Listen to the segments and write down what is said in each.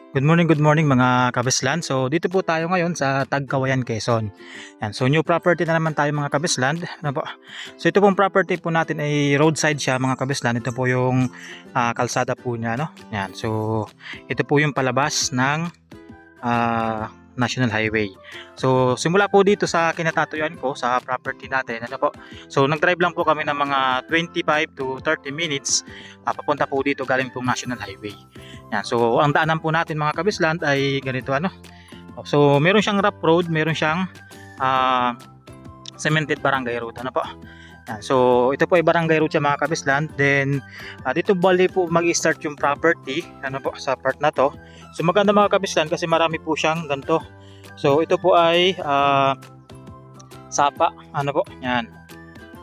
Good morning mga kabisland. So dito po tayo ngayon sa Tagkawayan, Quezon. Yan. So new property na naman tayo mga kabisland. Ano po? So ito pong property po natin ay roadside siya mga kabisland. Ito po yung kalsada po niya, no? Yan. So ito po yung palabas ng National Highway. So simula po dito sa kinatatuyuan ko sa property natin, ano po. So nag-drive lang po kami ng mga 25 to 30 minutes papunta po dito galing pong National Highway. Yan. So ang daanan po natin mga kabisland ay ganito ano. So meron siyang rough road, meron siyang cemented barangay route, ano po. Yan. So ito po ay barangay route siya mga kabisland. Then dito bali po mag-start yung property, ano po, sa part na to. So maganda mga kabisland kasi marami po siyang ganito. So ito po ay sapa, ano po, yan.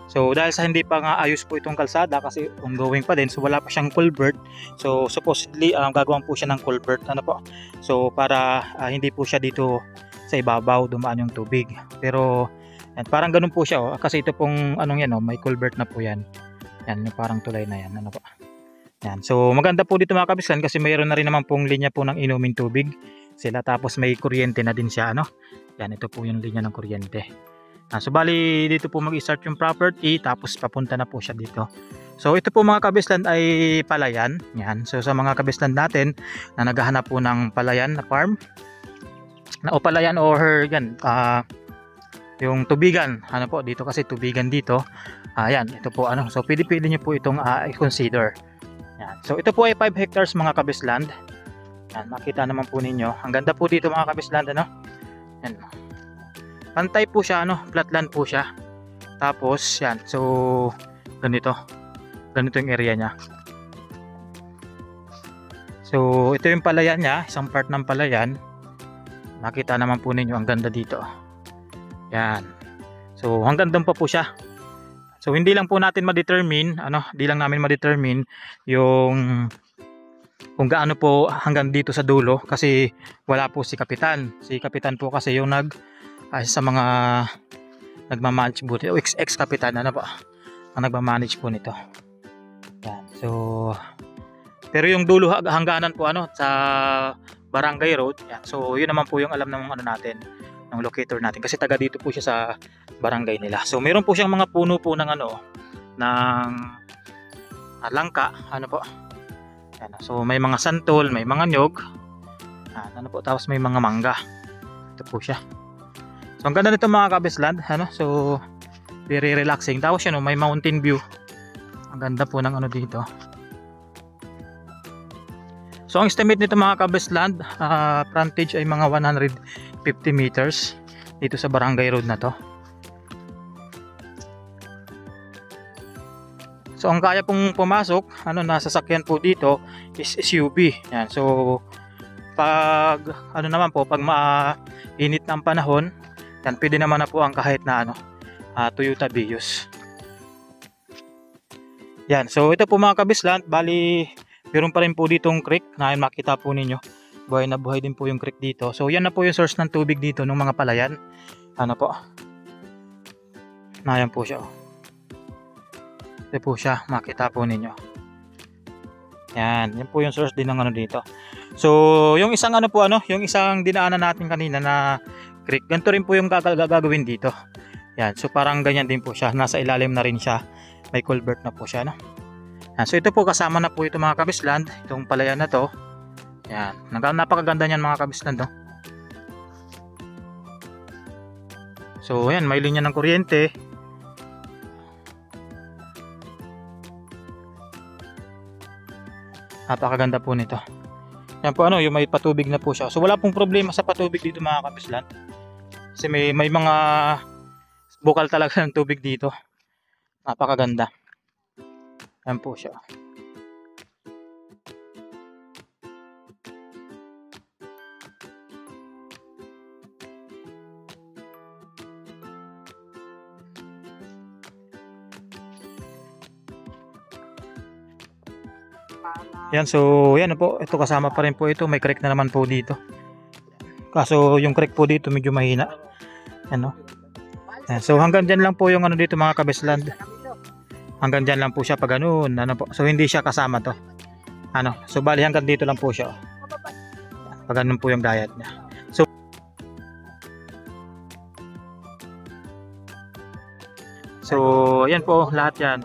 So dahil sa hindi pa nga ayos po itong kalsada kasi ongoing pa din, so wala pa siyang culvert. So supposedly gagawin po siya ng culvert, ano po. So para hindi po siya dito sa ibabaw dumaan yung tubig. Pero yan, parang ganun po siya kasi ito pong anong yan may culvert na po yan. Yan yung parang tulay na yan, ano po. Yan. So maganda po dito mga kabislan kasi mayroon na rin naman pong linya po ng inuming tubig sila, tapos may kuryente na din siya, ano. Yan, ito po yung linya ng kuryente. So bali dito po mag-start yung property tapos papunta na po siya dito. So ito po mga kabisland ay palayan. Yan. So sa mga kabisland natin na naghahanap po ng palayan na farm o palayan or yan yung tubigan, ano po, dito kasi tubigan dito. Yan, ito po ano. So pili-pili niyo po itong i-consider. Yan. So ito po ay 5 hectares mga kabisland. Yan, makita naman po ninyo. Ang ganda po dito mga kabisland, ano. Yan. Pantay po siya, ano, flatland po siya. Tapos yan, so ganito yung area niya. So ito yung palayan niya, isang part ng palayan. Makita naman po ninyo ang ganda dito. Yan. So hanggang doon pa po siya. So hindi lang po natin ma-determine, ano, hindi lang namin ma-determine yung kung gaano po hanggang dito sa dulo kasi wala po si kapitan. Si kapitan po kasi yung sa mga nagmamanage po dito, ex-kapitan, ano po, ang nagmamanage po nito. Yan. So pero yung dulo hangganan po ano sa barangay road. Yan. So yun naman po yung alam ng ano natin, ng locator natin kasi taga dito po siya sa barangay nila. So meron po siyang mga puno po ng ano ng langka, ano po. Yan. So may mga santol, may mga nyog. Ano po, tapos may mga mangga. Ito po siya. So ang ganda nito mga kabisland, ano. So very relaxing. Tapos yan, may mountain view. Ang ganda po ng ano dito. So ang estimate nito mga kabisland, frontage ay mga 150 meters dito sa barangay road na to. So ang kaya pong pumasok, ano, nasasakyan po dito is SUV. Yan. So pag ano naman po, pag mainit ng panahon, yan, pwede naman na po ang kahit na ano, Toyota Vios. Yan. So ito po mga kabisland, bali meron pa rin po ditong creek na makita po ninyo. Buhay na buhay din po yung creek dito. So yan na po yung source ng tubig dito ng mga palayan. Ano po? Yan po siya. Ito po siya, makita po ninyo. Yan po yung source din ng ano dito. So yung isang ano po, ano, yung isang dinaanan natin kanina na creek, ganito rin po yung gagawin dito. Yan, so parang ganyan din po siya, nasa ilalim na rin siya. May culvert na po siya, no? Yan, so ito po kasama na po ito mga kabisland, itong palayan na to. Yan, napakaganda niyan mga kabisland, no? So yan, may linya ng kuryente. Napakaganda po nito. Yan po ano, yung may patubig na po siya. So wala pong problema sa patubig dito mga kabisland. Kasi may mga bukal talaga ng tubig dito. Napakaganda. Yan po siya. Yan, so yan po, ito kasama pa rin po ito, may creek na naman po dito. Kaso yung creek po dito medyo mahina. Ano? Yan, so hanggang dyan lang po yung ano dito mga kabisland. Hanggang dyan lang po siya pag ganun, ano po. So hindi siya kasama to. Ano, so bali hanggang dito lang po siya. Pag ganun po yung diet niya. So yan po lahat yan.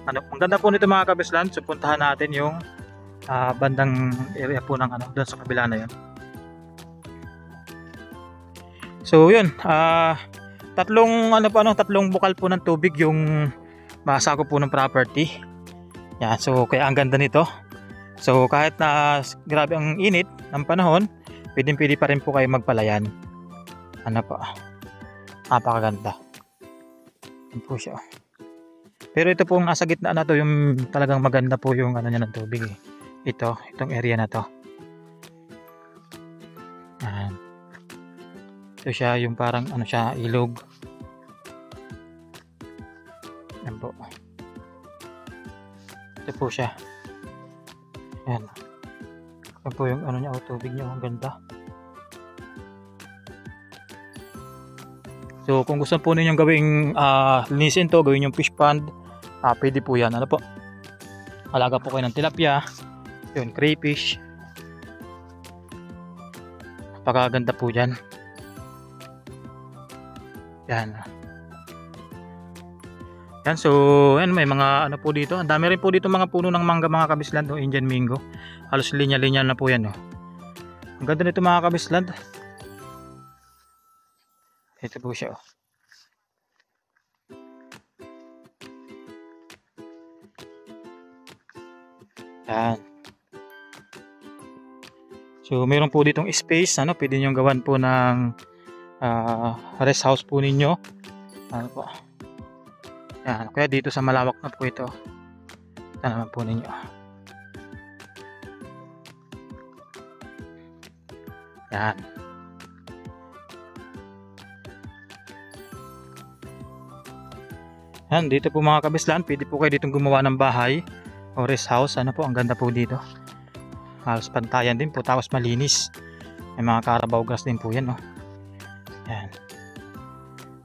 Ano, ang ganda po nito mga kabislan. So puntahan natin yung bandang area po ng doon sa kabila na yun. So yun, tatlong bukal po ng tubig yung masako po ng property. Yan, so kaya ang ganda nito. So kahit na grabe ang init ng panahon, pwede pa rin po kayo magpalayan. Ano po, napakaganda. Yan po siya. Pero ito pong nasa gitna na to, yung talagang maganda po yung niya ng tubig eh. Itong area na to. Yan. Ito siya yung parang ilog. Yan po. Ito po siya. Yan. Yan po yung niya, tubig niya, ang ganda. So kung gusto po ninyong gawing linisin to, gawin yung fish pond, pwede po yan. Ano po? Alaga po kayo ng tilapia, yun, crayfish. Napakaganda po dyan. Yan. Yan, so yan, may mga po dito. Ang dami rin po dito mga puno ng mangga mga kabisland, Indian mango. Halos linya-linya na po yan. Ang ganda nito mga kabisland. Ito po siya. Yan. So meron po ditong space, pwede nyo gawan po ng rest house po ninyo. Ano po. Yan, kaya dito sa malawak na po ito. Ito naman po ninyo. Yan. Yan, dito po mga kabislan, pwede po kayo ditong gumawa ng bahay o rest house. Ano po, ang ganda po dito. Halos pantayan din po, tapos malinis. May mga Carabao grass din po yan. Yan.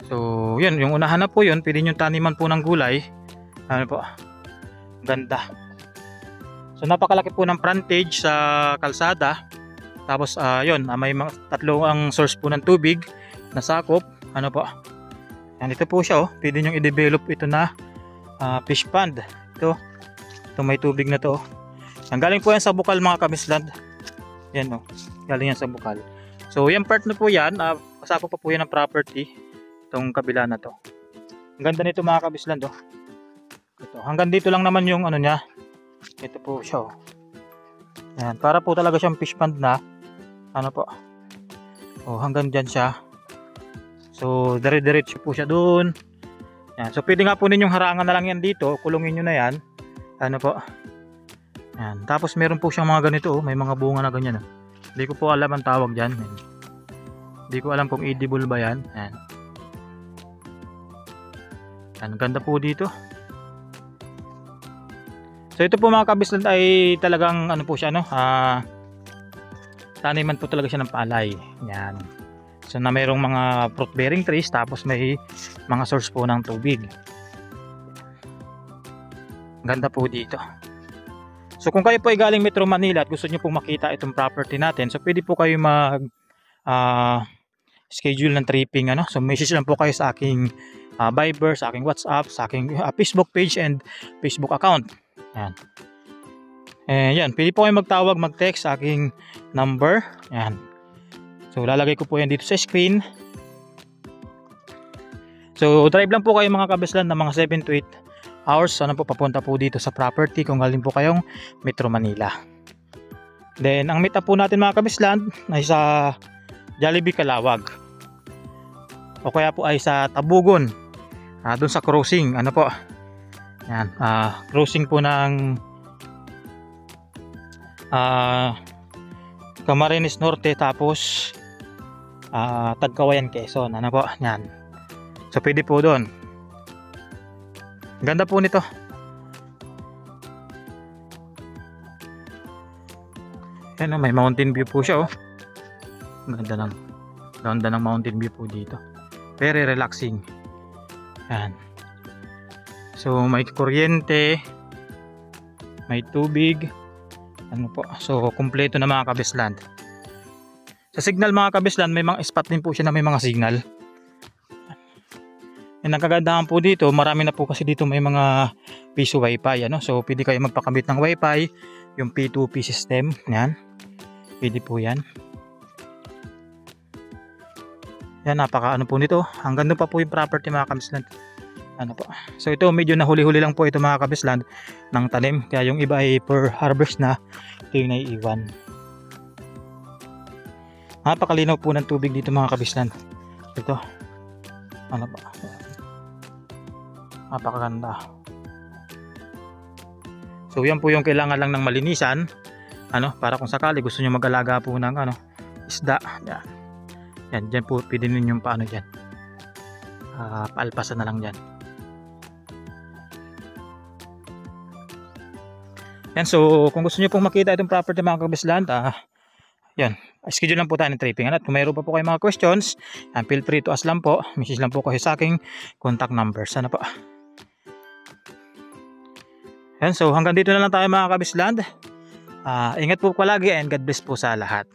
So, yun, yung unahan na po yun, pwede nyo taniman po ng gulay. Ano po, ganda. So, napakalaki po ng frontage sa kalsada. Tapos, yun, may mga tatlo ang source po ng tubig na sakop. Ano po, yan, ito po siya. Pwede nyo i-develop ito na fish pond. Ito may tubig na to. Yan, galing po yan sa bukal mga kabisland. Yan galing yan sa bukal. So, yung part na po yan, kasako pa po yan ng property. Itong kabila na to. Ang ganda nito mga kabisland. Ito, hanggang dito lang naman yung niya. Ito po siya. Yan, para po talaga siyang fish pond na. Ano po. Hanggang dyan siya. So, dire-diretso po siya doon. Yan. So, pwede nga po ninyong harangan na lang yan dito. Kulungin nyo na yan. Ano po. Yan. Tapos, meron po siyang mga ganito. May mga bunga na ganyan. Hindi ko po alam ang tawag dyan. Hindi ko alam kung edible ba yan. Yan. Yan. Ganda po dito. So, ito po mga kabisland ay talagang po siya. Taniman po talaga siya ng palay. Yan. So na mayroong mga fruit bearing trees, tapos may mga source po ng tubig. Ganda po dito. So kung kayo po ay galing Metro Manila at gusto niyo pong makita itong property natin, so pwede po kayo mag schedule ng tripping. So message lang po kayo sa aking Viber, sa aking WhatsApp, sa aking Facebook page and Facebook account. Yan. Yan, pwede po kayo magtawag, mag-text sa aking number. Yan. So lalagay ko po yan dito sa screen. So drive lang po kayo mga kabislan ng mga 7 to 8 hours. Po, papunta po dito sa property kung galing po kayong Metro Manila. Then ang meet up po natin mga kabislan ay sa Jollibee Calawag. O kaya po ay sa Tabugon. Doon sa crossing. Po? Yan, crossing po ng Camarines Norte, tapos Tagkawayan, Quezon. Po? Yan. So pwede po doon. Ganda po nito. Yan, may mountain view po siya. Ganda ng mountain view po dito. Very relaxing. Yan. So may kuryente, may tubig. Po? So kumpleto na mga kabisland. Sa signal mga kabislan, may mga spot din po siya na may mga signal. Ang kagandahan po dito, marami na po kasi dito may mga piso wifi, ano? So pwede kayo magpakamit ng wifi, yung P2P system, yan. Pwede po yan. Yan, napaka ano po nito. Hanggang doon pa po yung property mga kabislan. Ano po. So ito medyo nahuli-huli lang po ito mga kabislan ng tanim. Kaya yung iba ay per harvest na, ito yung naiiwan. Napakalinaw po ng tubig dito mga kabislan. Ito. Ano po. Napakaganda. So yan po yung kailangan lang ng malinisan. Ano, para kung sakali gusto niyo mag-alaga po ng ano, isda. Yan. Yan, dyan po pwede ninyong paano dyan. Paalpasan na lang dyan. Yan, so kung gusto niyo pong makita itong property mga kabislan, yan, schedule lang po tayo ng tripping. At kung mayroon pa po kayo mga questions, feel free to ask lang po. Message lang po kayo sa aking contact numbers. Ano po. Yan, so hanggang dito na lang tayo mga kabislan. Ingat po palagi and God bless po sa lahat.